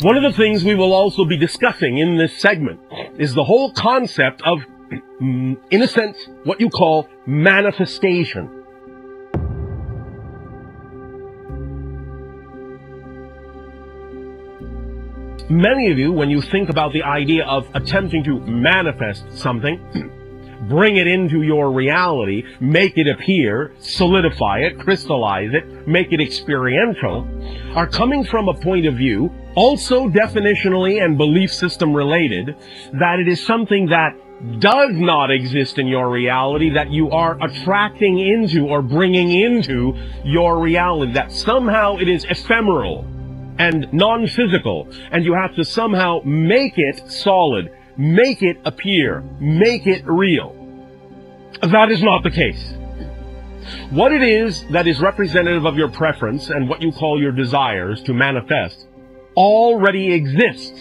One of the things we will also be discussing in this segment is the whole concept of, in a sense, what you call manifestation. Many of you, when you think about the idea of attempting to manifest something, bring it into your reality, make it appear, solidify it, crystallize it, make it experiential, are coming from a point of view, also definitionally and belief system related, that it is something that does not exist in your reality, that you are attracting into or bringing into your reality, that somehow it is ephemeral and non-physical, and you have to somehow make it solid, make it appear, make it real. That is not the case. What it is that is representative of your preference and what you call your desires to manifest already exists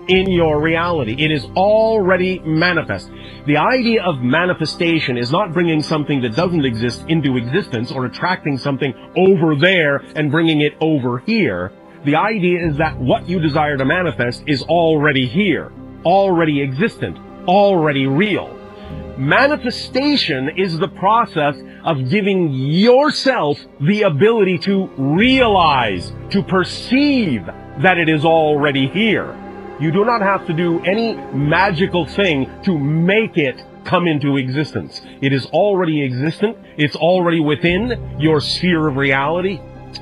in your reality. It is already manifest. The idea of manifestation is not bringing something that doesn't exist into existence or attracting something over there and bringing it over here. The idea is that what you desire to manifest is already here, already existent, already real. Manifestation is the process of giving yourself the ability to realize, to perceive that it is already here. You do not have to do any magical thing to make it come into existence. It is already existent. It's already within your sphere of reality.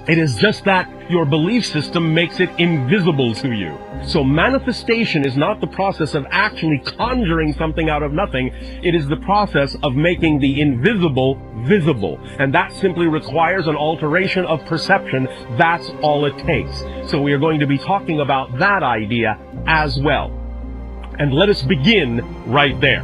It is just that your belief system makes it invisible to you. So manifestation is not the process of actually conjuring something out of nothing. It is the process of making the invisible visible. And that simply requires an alteration of perception. That's all it takes. So we are going to be talking about that idea as well. And let us begin right there.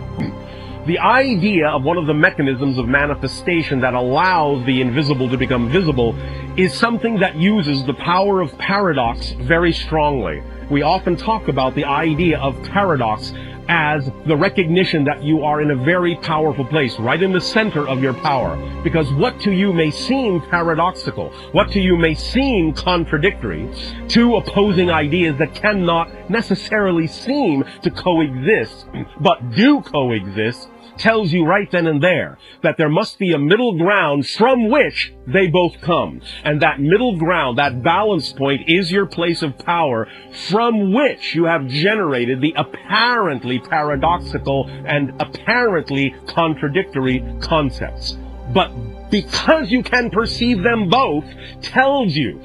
The idea of one of the mechanisms of manifestation that allows the invisible to become visible is something that uses the power of paradox very strongly. We often talk about the idea of paradox as the recognition that you are in a very powerful place, right in the center of your power. Because what to you may seem paradoxical, what to you may seem contradictory, two opposing ideas that cannot necessarily seem to coexist, but do coexist, tells you right then and there that there must be a middle ground from which they both come. And that middle ground, that balance point, is your place of power from which you have generated the apparently paradoxical and apparently contradictory concepts. But because you can perceive them both, it tells you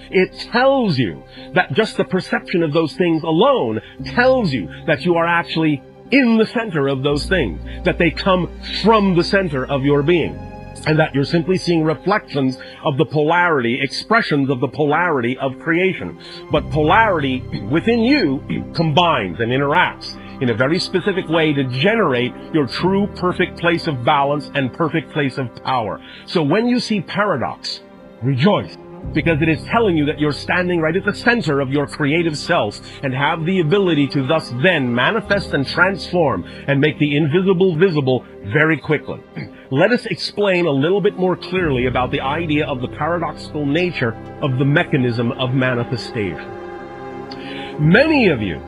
that just the perception of those things alone tells you that you are actually in the center of those things, that they come from the center of your being, and that you're simply seeing reflections of the polarity, expressions of the polarity of creation. But polarity within you combines and interacts in a very specific way to generate your true perfect place of balance and perfect place of power. So when you see paradox, rejoice, because it is telling you that you're standing right at the center of your creative self and have the ability to thus then manifest and transform and make the invisible visible very quickly. Let us explain a little bit more clearly about the idea of the paradoxical nature of the mechanism of manifestation. Many of you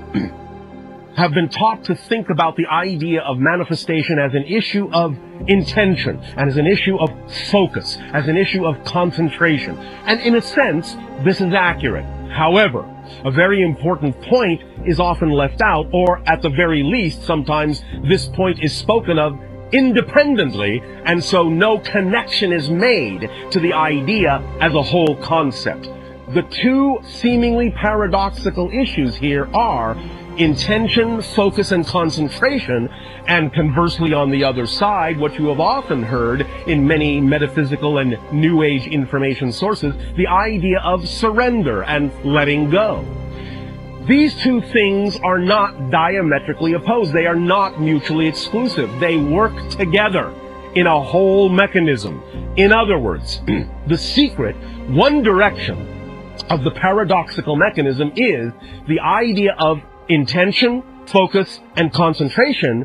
have been taught to think about the idea of manifestation as an issue of intention, and as an issue of focus, as an issue of concentration. And in a sense, this is accurate. However, a very important point is often left out, or at the very least, sometimes this point is spoken of independently, and so no connection is made to the idea as a whole concept. The two seemingly paradoxical issues here are intention, focus, and concentration, and conversely on the other side, what you have often heard in many metaphysical and New Age information sources, the idea of surrender and letting go. These two things are not diametrically opposed. They are not mutually exclusive. They work together in a whole mechanism. In other words, the secret, one direction of the paradoxical mechanism is the idea of intention, focus, and concentration,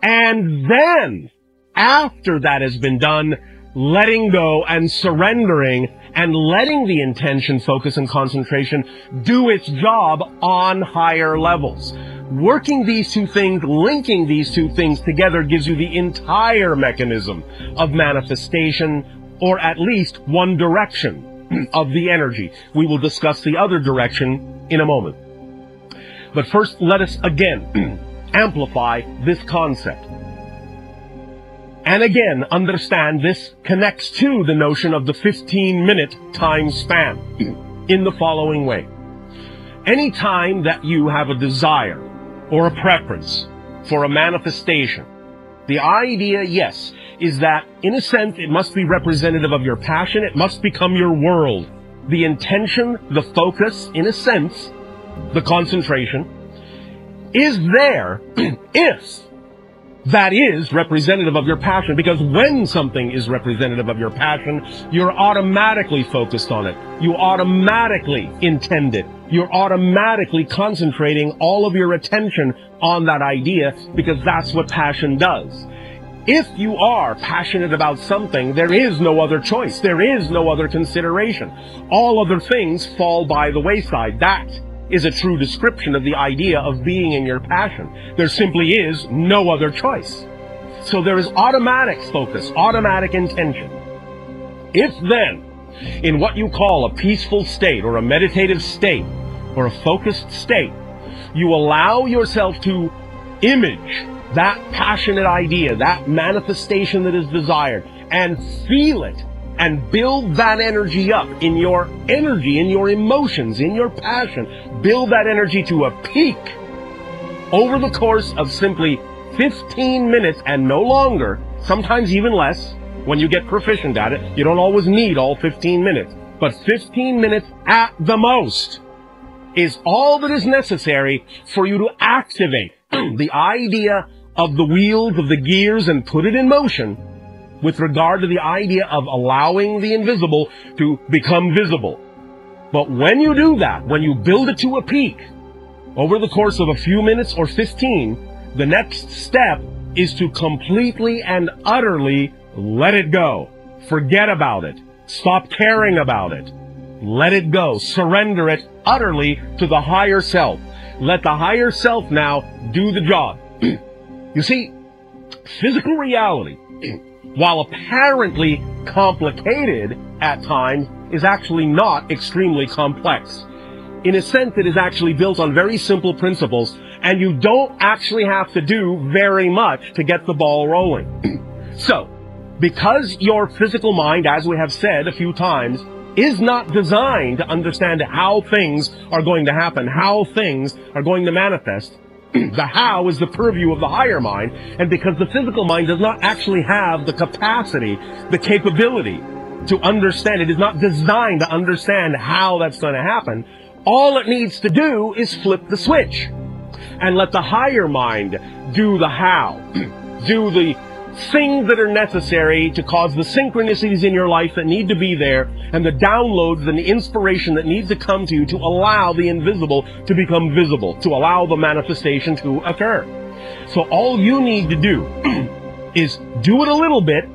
and then, after that has been done, letting go and surrendering and letting the intention, focus, and concentration do its job on higher levels. Working these two things, linking these two things together gives you the entire mechanism of manifestation, or at least one direction of the energy. We will discuss the other direction in a moment. But first, let us again amplify this concept. And again, understand this connects to the notion of the 15-minute time span in the following way. Any time that you have a desire or a preference for a manifestation, the idea, yes, is that, in a sense, it must be representative of your passion. It must become your world. The intention, the focus, in a sense, the concentration, is there if that is representative of your passion. Because when something is representative of your passion, you're automatically focused on it. You automatically intend it. You're automatically concentrating all of your attention on that idea, because that's what passion does. If you are passionate about something, there is no other choice. There is no other consideration. All other things fall by the wayside. That is a true description of the idea of being in your passion. There simply is no other choice. So there is automatic focus, automatic intention. If then, in what you call a peaceful state or a meditative state or a focused state, you allow yourself to image that passionate idea, that manifestation that is desired, and feel it, and build that energy up in your energy, in your emotions, in your passion. Build that energy to a peak over the course of simply 15 minutes and no longer, sometimes even less, when you get proficient at it. You don't always need all 15 minutes, but 15 minutes at the most is all that is necessary for you to activate the idea of the wheels, of the gears, and put it in motion with regard to the idea of allowing the invisible to become visible. But when you do that, when you build it to a peak over the course of a few minutes or 15, the next step is to completely and utterly let it go. Forget about it. Stop caring about it. Let it go. Surrender it utterly to the higher self. Let the higher self now do the job. You see, physical reality, while apparently complicated at times, is actually not extremely complex. In a sense, it is actually built on very simple principles, and you don't actually have to do very much to get the ball rolling. So, because your physical mind, as we have said a few times, is not designed to understand how things are going to happen, how things are going to manifest, the how is the purview of the higher mind, and because the physical mind does not actually have the capacity, the capability to understand, it is not designed to understand how that's going to happen, all it needs to do is flip the switch and let the higher mind do the how, do the things that are necessary to cause the synchronicities in your life that need to be there, and the downloads and the inspiration that needs to come to you to allow the invisible to become visible, to allow the manifestation to occur. So all you need to do is do it a little bit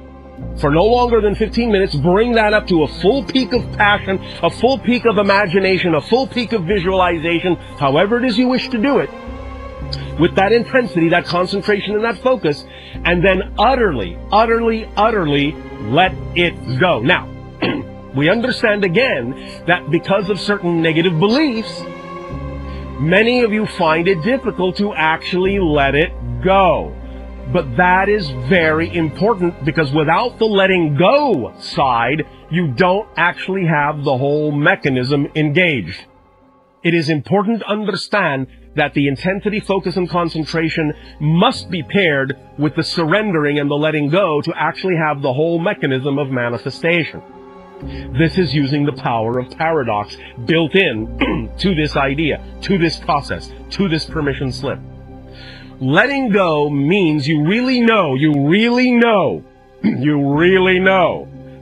for no longer than 15 minutes, bring that up to a full peak of passion, a full peak of imagination, a full peak of visualization, however it is you wish to do it, with that intensity, that concentration, and that focus, and then utterly let it go. Now, we understand again that because of certain negative beliefs, many of you find it difficult to actually let it go. But that is very important, because without the letting go side, you don't actually have the whole mechanism engaged. It is important to understand that the intensity, focus, and concentration must be paired with the surrendering and the letting go to actually have the whole mechanism of manifestation. This is using the power of paradox built in to this idea, to this process, to this permission slip. Letting go means you really know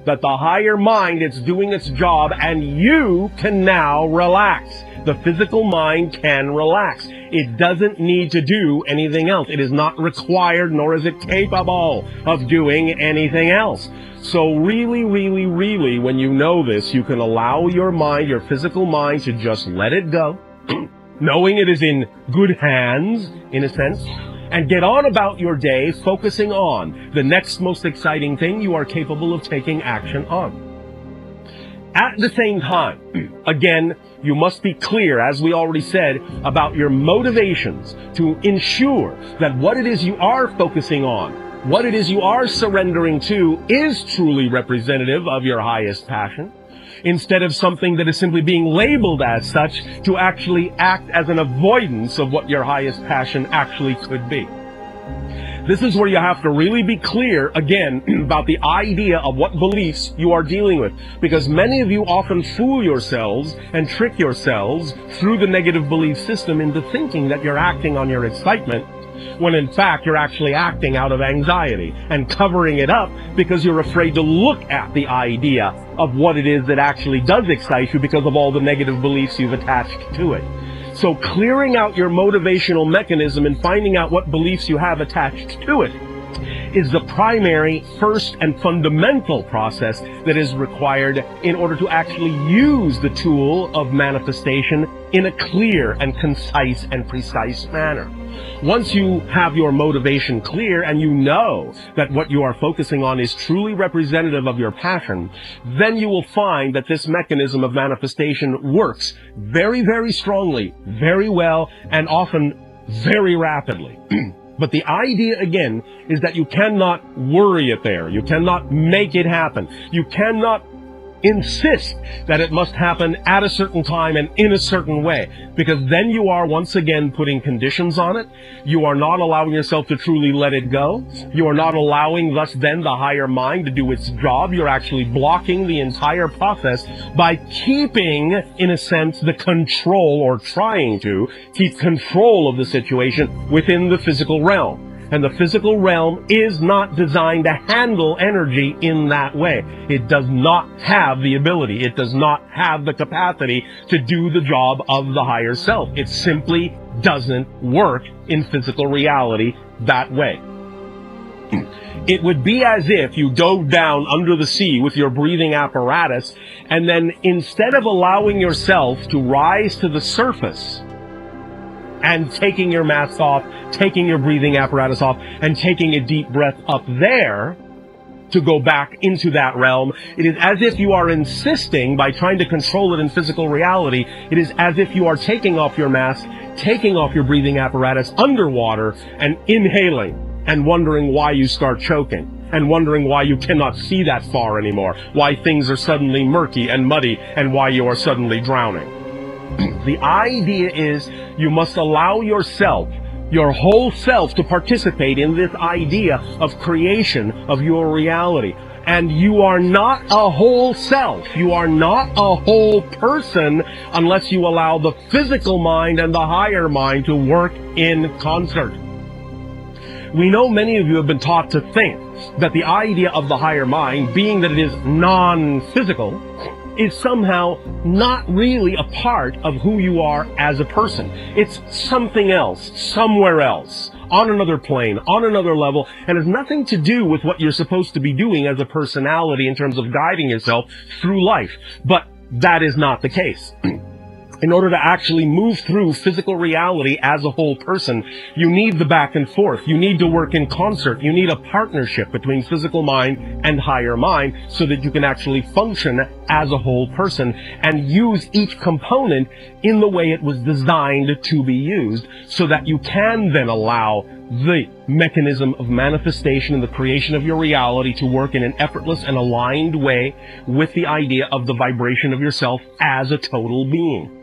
that the higher mind is doing its job, and you can now relax. The physical mind can relax. It doesn't need to do anything else. It is not required, nor is it capable of doing anything else. So really, when you know this, you can allow your mind, your physical mind, to just let it go, knowing it is in good hands, in a sense, and get on about your day, focusing on the next most exciting thing you are capable of taking action on. At the same time, again, you must be clear, as we already said, about your motivations to ensure that what it is you are focusing on, what it is you are surrendering to, is truly representative of your highest passion, instead of something that is simply being labeled as such to actually act as an avoidance of what your highest passion actually could be. This is where you have to really be clear, again, about the idea of what beliefs you are dealing with. Because many of you often fool yourselves and trick yourselves through the negative belief system into thinking that you're acting on your excitement, when in fact you're actually acting out of anxiety and covering it up because you're afraid to look at the idea of what it is that actually does excite you because of all the negative beliefs you've attached to it. So clearing out your motivational mechanism and finding out what beliefs you have attached to it is the primary, first, and fundamental process that is required in order to actually use the tool of manifestation in a clear and concise and precise manner. Once you have your motivation clear and you know that what you are focusing on is truly representative of your passion, then you will find that this mechanism of manifestation works very strongly, very well, and often very rapidly. But the idea, again, is that you cannot worry it there. You cannot make it happen. You cannot insist that it must happen at a certain time and in a certain way, because then you are once again putting conditions on it. You are not allowing yourself to truly let it go. You are not allowing thus then the higher mind to do its job. You're actually blocking the entire process by keeping, in a sense, the control, or trying to keep control of the situation within the physical realm. And the physical realm is not designed to handle energy in that way. It does not have the ability. It does not have the capacity to do the job of the higher self. It simply doesn't work in physical reality that way. It would be as if you dove down under the sea with your breathing apparatus, and then instead of allowing yourself to rise to the surface and taking your mask off, taking your breathing apparatus off, and taking a deep breath up there to go back into that realm, it is as if you are insisting, by trying to control it in physical reality, it is as if you are taking off your mask, taking off your breathing apparatus underwater, and inhaling, and wondering why you start choking, and wondering why you cannot see that far anymore, why things are suddenly murky and muddy, and why you are suddenly drowning. The idea is you must allow yourself, your whole self, to participate in this idea of creation of your reality. And you are not a whole self. You are not a whole person unless you allow the physical mind and the higher mind to work in concert. We know many of you have been taught to think that the idea of the higher mind, being that it is non-physical, is somehow not really a part of who you are as a person. It's something else, somewhere else, on another plane, on another level, and has nothing to do with what you're supposed to be doing as a personality in terms of guiding yourself through life. But that is not the case. In order to actually move through physical reality as a whole person, you need the back and forth. You need to work in concert. You need a partnership between physical mind and higher mind so that you can actually function as a whole person and use each component in the way it was designed to be used, so that you can then allow the mechanism of manifestation and the creation of your reality to work in an effortless and aligned way with the idea of the vibration of yourself as a total being.